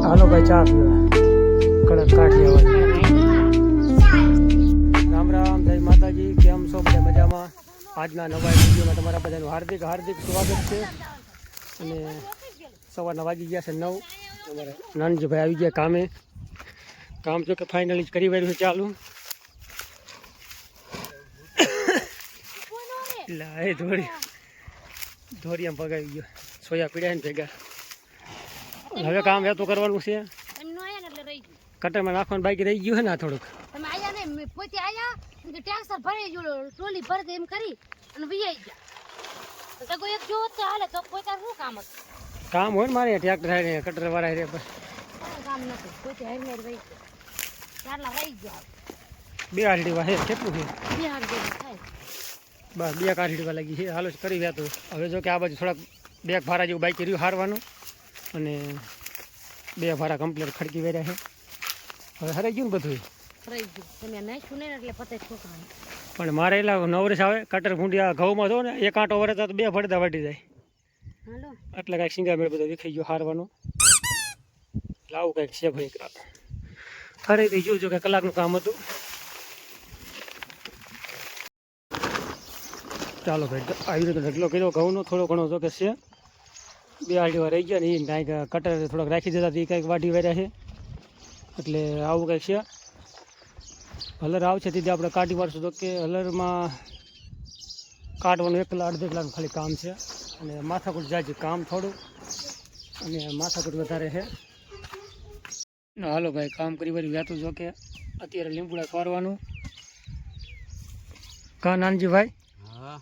હાલો ભાઈ ચા પીવા કડક કાઠિયાવાડી. રામ રામ, જય માતાજી. કેમ છો બધા? મજામાં? આજના નવા વિડીયોમાં તમારા બધાનું હાર્દિક હાર્દિક સ્વાગત છે. અને સવારના વાગી ગયા છે 9. અમારા નાનજીભાઈ આવી ગયા કામે. કામ જો કે ફાઇનલી જ કરી વાળ્યું છે ચાલુ. એ ધોરી આમ ભગાવી ગયો. સોયા પીડ્યા ને ભેગા. હવે કામ વેતું કરવાનું છે. કટરમાં નાખવાનું બાકી રહી ગયું છે ને આ થોડુંક. તમે આયા ને પોતે આયા કે ટેક્સર ભરી જો ટ્રોલી ભર દે એમ કરી અને વિયાઈ ગયા. તો કોઈ એક જો તો હાલે તો કોઈ તાર શું કામ હતું? કામ હોય ને મારે ટ્રેક્ટર હારે કટર વાળા હારે બસ કામ નથી. પોતે હાઈને રહી ગયા. ચારલા રહી ગયા. 2 આરડી વાહે કેટલું છે? 2 હાર જેવું થાય. બસ 2 આરડી લાગી છે. હાલો કરી વ્યાતું. હવે જો કે આ બાજુ થોડાક 2 ભારા જેવું બાકી રહ્યું હારવાનું અને 2 ભારા કમ્પ્લીટ ખડકી વેર્યા છે. હવે હરાઈ ગયું ને બધું રહી ગયું. તમે નાખ્યું ને એટલે પતે છોકરાને. પણ મારે એટલા 9 વર્ષ આવે કટર ભૂંડિયા ઘઉંમાં જો ને 1 આંટો વરે તો 2 ભડતા વાટી જાય. હાલો એટલે કાંઈક સિંગા મેળ બધો વિખાઈ ગયો હારવાનું. લાવું કાંઈક છે ભાઈ. ખરીદી જોજો કે કલાકનું કામ હતું. ચાલો ભાઈ આવી રીતે ઢગલો કર્યો ઘઉંનો થોડો ઘણો જો કે છે. 2 આરડીવા રહી ગયા ને એ કાંઈક કટર થોડોક રાખી દેતા એ કાંઈક વાટી વેર્યા છે. એટલે આવું કંઈક છે. હલર આવશે તેથી આપણે કાઢી વાળશું. તો કે હલરમાં કાઢવાનું 1 કલાક 1.5 કલાકનું ખાલી કામ છે. અને માથાકૂટ જાય છે કામ થોડું અને માથાકૂટ વધારે છે. હાલો ભાઈ કામ કરી વાળી વ્યાતું જો કે અત્યારે લીંબુડા ખોરવાનું. કા નાનજીભાઈ? હા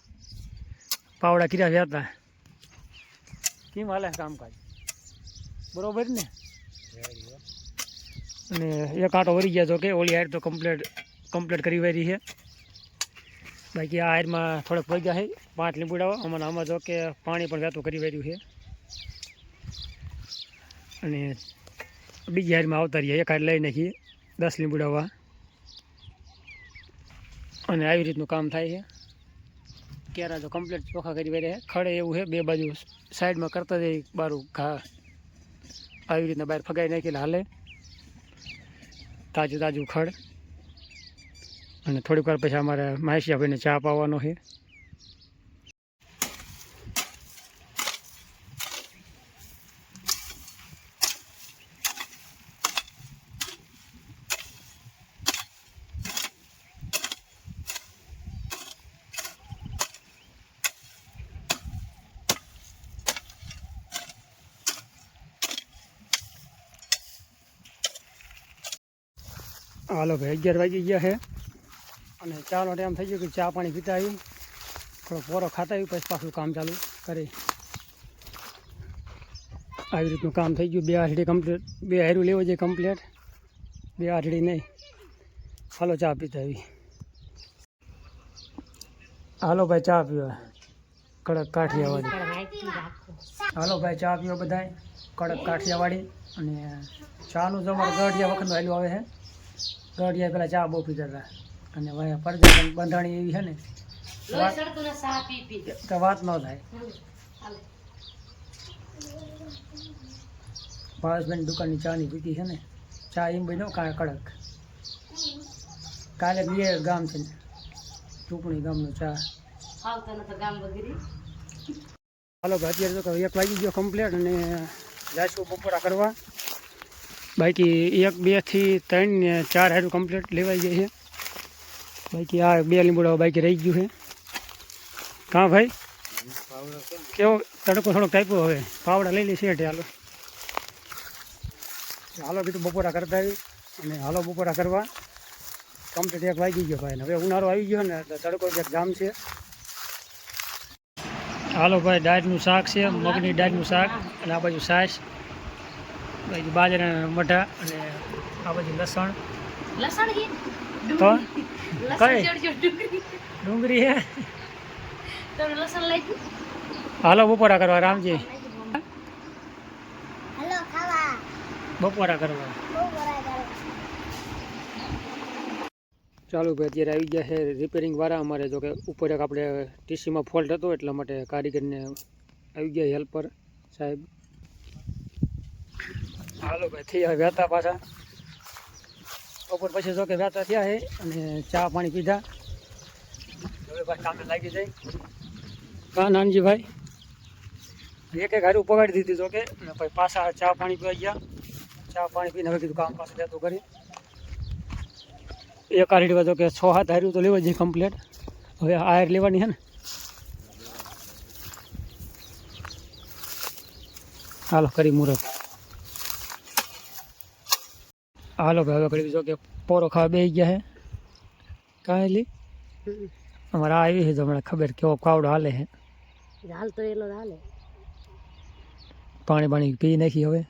પાવડા કર્યા વ્યાતા કેમ હાલે કામકાજ? બરોબર ને? અને 1 આંટો વરી ગયા જો કે ઓલી હાર તો કમ્પ્લીટ કરી વારી છે. બાકી આ હારમાં થોડાક વગ્યા છે 5 લીંબુડાવા. આમાં જો કે પાણી પણ વહેતું કરી વાર્યું છે. અને બીજી હારમાં આવતા રહીએ. 1 હાર લઈ નાખીએ 10 લીંબુડાવા. અને આવી રીતનું કામ થાય છે. કેરા તો કમ્પ્લીટ ચોખ્ખા કરી વાર્યા છે. ખડે એવું છે 2 બાજુ સાઈડમાં કરતા જઈ બારું ઘા આવી રીતના બહાર ફગાઈ નાખેલા હાલે. તાજું ખડ. અને થોડીક વાર પછી અમારે માહિશિયાભાઈને ચા પાવાનો છે. હાલો ભાઈ 11 વાગી ગયા છે. અને ચાનો ટાઈમ થઈ ગયો કે ચા પાણી પીતા આવી થોડો પોરો ખાતા આવી પછી પાછું કામ ચાલુ કરી. આવી રીતનું કામ થઈ ગયું. 2 આરડી કમ્પ્લીટ. 2 હારું લેવો જોઈએ કમ્પ્લીટ. 2 આરડી નહીં. હાલો ચા પીતા આવી. હાલો ભાઈ ચા પીવા કડક કાઠિયાવાડી. હાલો ભાઈ ચા પીવા બધાય કડક કાઠિયાવાડી. અને ચાનું જ અમારે ગઢિયા વખતનું હેલું આવે છે. ગઢિયા પેલા ચા બહુ પીતા હતા. અને પરજા બંધાણી એવી છે ને તો વાત ન થાય. ભાવેશભાઈની દુકાનની ચાની પીતી છે ને ચા એમ બન્યો કડક. કાલે 2 ગામ છે ને ચૂંટણી ગામનો ચા. હાલો ભાઈ અત્યારે તો 1 વાગી ગયો કમ્પ્લીટ. અને જાશું બપોરા કરવા. બાકી 1, 2 થી 3 ને 4 હારું કમ્પ્લીટ લેવાઈ જાય છે. બાકી આ 2 લીંબુડા બાકી રહી ગયું છે. કાં ભાઈ કેવો તડકો થોડોક ટાઈપો? હવે પાવડા લઈ લઈ શેઠે. હાલો કીધું બપોરા કરતા આવી. અને હાલો બપોરા કરવા કમ્પ્લીટ 1 વાગી ગયો ભાઈ. હવે ઉનાળો આવી ગયો ને તડકો એક જામ છે. હાલો ભાઈ દાળનું શાક છે. મગની દાળનું શાક. અને આ બાજુ છાશ. બાજુ બાજરાના મઠા. અને આ બાજુ લસણ તો કઈ ડુંગળી હે. હાલો બપોરા કરવા રામજી. બપોરા કરવા ચાલુ ભાઈ અત્યારે આવી ગયા છે રિપેરિંગ વાળા અમારે. જો કે ઉપર એક આપણે ટીસીમાં ફોલ્ટ હતો એટલા માટે કારીગરને આવી ગયા હેલ્પર સાહેબ. હાલો ભાઈ થઈ હવે વહેતા પાછા બપોર પછી જો કે વહેતા થયા છે અને ચા પાણી પીધા હવે ભાઈ કામે લાગી જાય કા નાનજીભાઈ એક હારું પગાડી દીધી જો કે અને પછી પાછા ચા પાણી પીવા ગયા ચા પાણી પીને હવે કીધું કામ પાછું જતું કરી એક હારી જો કે 6-7 હાર્યું તો લેવા જઈએ કમ્પ્લીટ હવે આયર લેવાની છે ને હાલો કરી મુહૂર્ત હાલો ભાઈ હવે કરી જો કે પોરો ખાવા બેસી ગયા છે કાંઈ લી અમારે આવી છે તો હમણાં ખબર કેવો કાવડો હાલે છે હાલ તો એલો હાલે પાણી પાણી પી નાખી હવે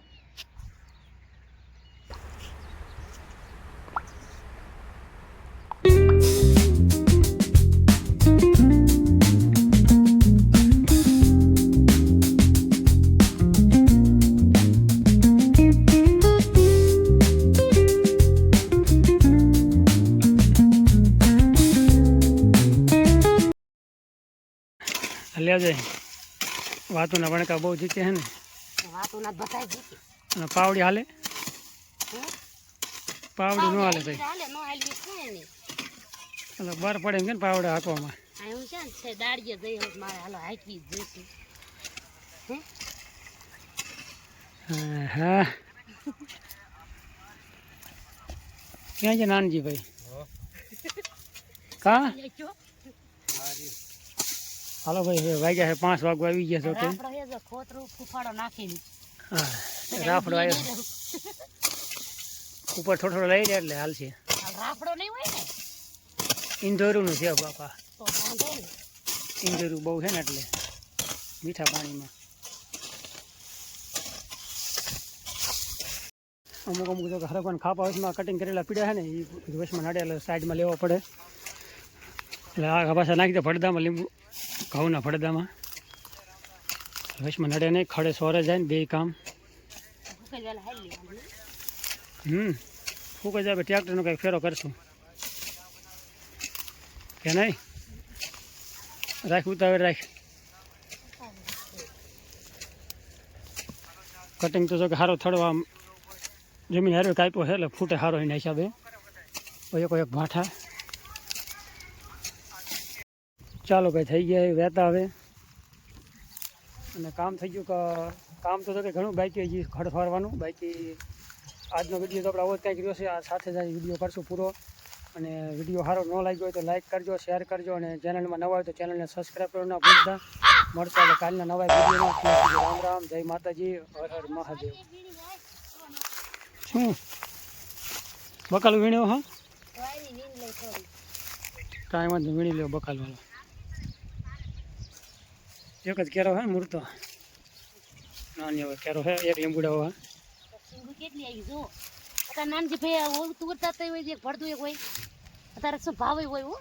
લેજે વાતોના વણકા બહુ જીતે છે ને વાતો ના બતાય જીતી અને પાવડી હાલે પાવડી ન હાલે ભાઈ હાલે નો હાલવી કોઈ નહીં એટલે બર પડે એમ કે ને પાવડા હાંકવામાં આ હું છે ને છે દાડીએ જઈ હોત મારે હાલો હાંકવી જ જોઈશે હા ક્યાં છે નાનજી ભાઈ કા હાલો ભાઈ હવે વાગ્યા છે 5 વાગવા આવી ગયા છો કે રાફડો હે જો ખોતરું ફૂફાડો નાખીને હા રાફડો આવ્યો ઉપર થોડો થોડો લઈ લે એટલે હાલશે રાફડો નહીં હોય ને ઇન્દોરનું છે બાપા તો વાંધો ને ઇન્દોરું બહુ છે ને એટલે મીઠા પાણીમાં અમુક અમુક જો હરકવાન ખાપા વચમાં કટિંગ કરેલા પીડા છે ને એ વચમાં નાડે એટલે સાઈડમાં લેવા પડે એટલે આ પાછા નાખી દે ફળદામાં લીંબુ ઘઉંના ફળદામાં વચમાં નડે નહીં ખડે સોરે જાય ને બે કામ ઉકેલવાલા હાલી લેવાનું ફૂંકાઈ જાય ટ્રેક્ટરનો કંઈક ફેરો કરશું કે નહીં રાખ ઉતાવળ રાખ કટિંગ તો જો કે સારો થડવા જમીન હારો કાપ્યો છે એટલે ફૂટે સારો એના હિસાબે એક ભાઠા ચાલો ભાઈ થઈ ગયા વહેતા હવે અને કામ થઈ ગયું કે કામ તો કે ઘણું બાકી હજી ખડ ફારવાનું બાકી આજનો વિડીયો તો આપણે આવો જ કંઈક રહ્યો છે આ સાથે જ વિડીયો કરશું પૂરો અને વિડીયો સારો ન લાગ્યો હોય તો લાઇક કરજો શેર કરજો અને ચેનલમાં નવા હોય તો ચેનલને સબસ્ક્રાઈબ કરવાના ભૂલતા મળતા એટલે કાલના નવા વિડીયોમાં રામ રામ જય માતાજી હર હર મહાદેવ શું બકાલું વીણ્યો હા કાંઈ વાંધો વીણી લ્યો બકાલ વાળો એક જ કેરો હે મૂર્તો નાની હવે કેરો હે એક લીંબુડા હોય સિંગુ કેટલી આવી જો અત્યારે નાનજી ભાઈ ઓલું તુરતા તો હોય એક ભરતું એક હોય અત્યારે શું ભાવ હોય હો